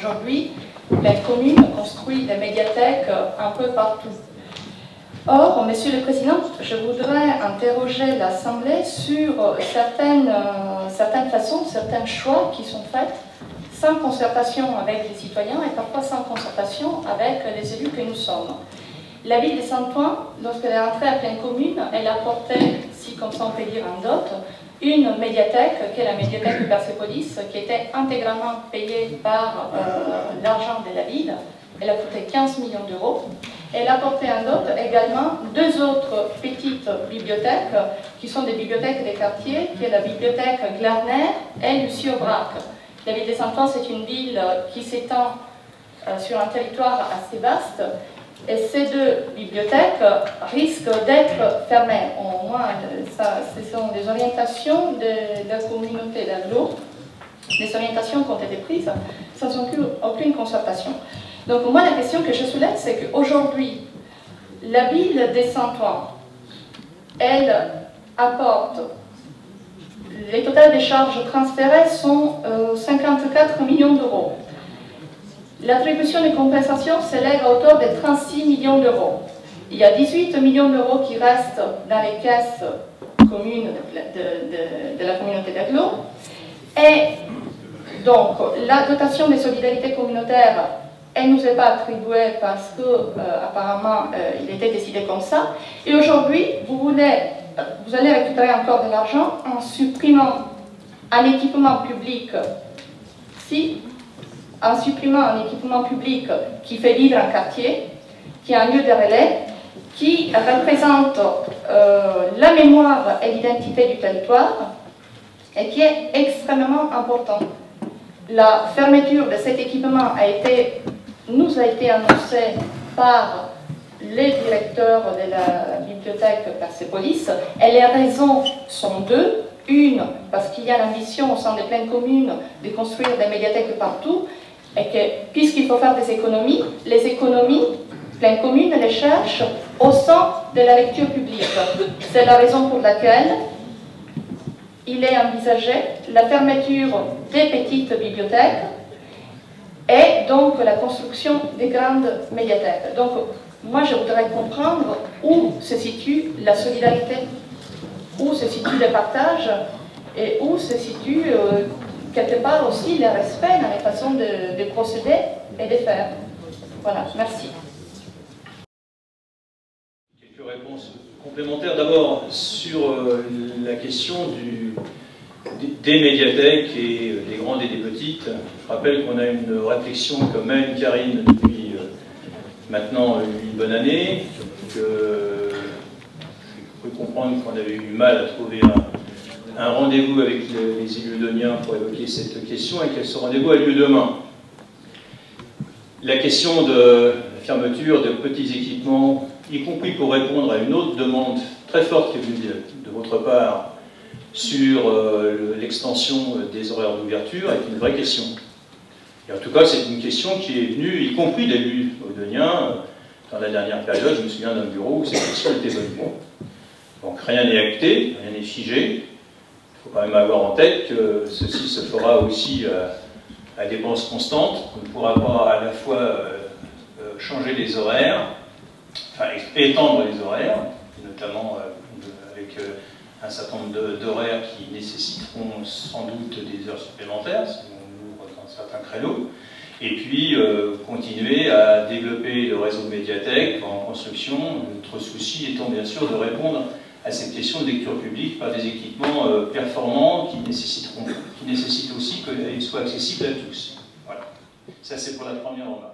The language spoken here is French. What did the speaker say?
Aujourd'hui, la commune construit des médiathèques un peu partout. Or, Monsieur le Président, je voudrais interroger l'Assemblée sur certaines façons, certains choix qui sont faits sans concertation avec les citoyens et parfois sans concertation avec les élus que nous sommes. La ville de Saint-Ouen, lorsqu'elle est entrée à pleine commune, elle a porté, si comme ça on peut dire en dot, une médiathèque, qui est la médiathèque de Persépolis, qui était intégralement payée par l'argent de la ville. Elle a coûté 15 millions d'euros. Elle a porté en dot également deux autres petites bibliothèques, qui sont des bibliothèques des quartiers, qui est la bibliothèque Glarner et Lucie Aubrac. La ville de Saint-Ouen, c'est une ville qui s'étend sur un territoire assez vaste, et ces deux bibliothèques risquent d'être fermées. Au moins, ce sont des orientations de la communauté d'Aglo, des orientations qui ont été prises sans aucune concertation. Donc moi, la question que je soulève, c'est qu'aujourd'hui, la ville de Saint-Ouen, elle apporte, les totales des charges transférées sont 54 millions d'euros. L'attribution de compensation s'élève à hauteur de 36 millions d'euros. Il y a 18 millions d'euros qui restent dans les caisses communes de la communauté d'Aglo. Et donc, la dotation de solidarité communautaire, elle ne nous est pas attribuée parce que, apparemment, il était décidé comme ça. Et aujourd'hui, vous allez récupérer encore de l'argent en supprimant un équipement public, en supprimant un équipement public qui fait vivre un quartier, qui est un lieu de relais, qui représente la mémoire et l'identité du territoire, et qui est extrêmement important. La fermeture de cet équipement nous a été annoncée par les directeurs de la bibliothèque Persépolis, et les raisons sont deux. Une, parce qu'il y a l'ambition au sein des pleines communes de construire des médiathèques partout, et que, puisqu'il faut faire des économies, les économies, pleines communes les cherchent au sein de la lecture publique. C'est la raison pour laquelle il est envisagé la fermeture des petites bibliothèques et donc la construction des grandes médiathèques. Donc, moi, je voudrais comprendre où se situe la solidarité, où se situe le partage et où se situe quelque part aussi le respect dans les façons de procéder et de faire. Voilà, merci. Quelques réponses complémentaires. D'abord, sur la question des médiathèques, et des grandes et des petites. Je rappelle qu'on a une réflexion que mène Karine depuis maintenant une bonne année, que je peux comprendre qu'on avait eu du mal à trouver un rendez-vous avec les élus doniens pour évoquer cette question, et que ce rendez-vous a lieu demain. La question de la fermeture de petits équipements, y compris pour répondre à une autre demande très forte qui est venue de votre part sur l'extension des horaires d'ouverture, est une vraie question. Et en tout cas, c'est une question qui est venue, y compris d'élus doniens, dans la dernière période. Je me souviens d'un bureau où cette question était venue. Donc rien n'est acté, rien n'est figé. Il faut quand même avoir en tête que ceci se fera aussi à dépenses constantes. On ne pourra pas à la fois changer les horaires, enfin étendre les horaires, notamment avec un certain nombre d'horaires qui nécessiteront sans doute des heures supplémentaires, si on ouvre dans certains créneaux, et puis continuer à développer le réseau de médiathèques en construction, notre souci étant bien sûr de répondre à cette question de lecture publique par des équipements performants qui nécessitent aussi qu'ils soient accessibles à tous. Voilà. Ça, c'est pour la première remarque.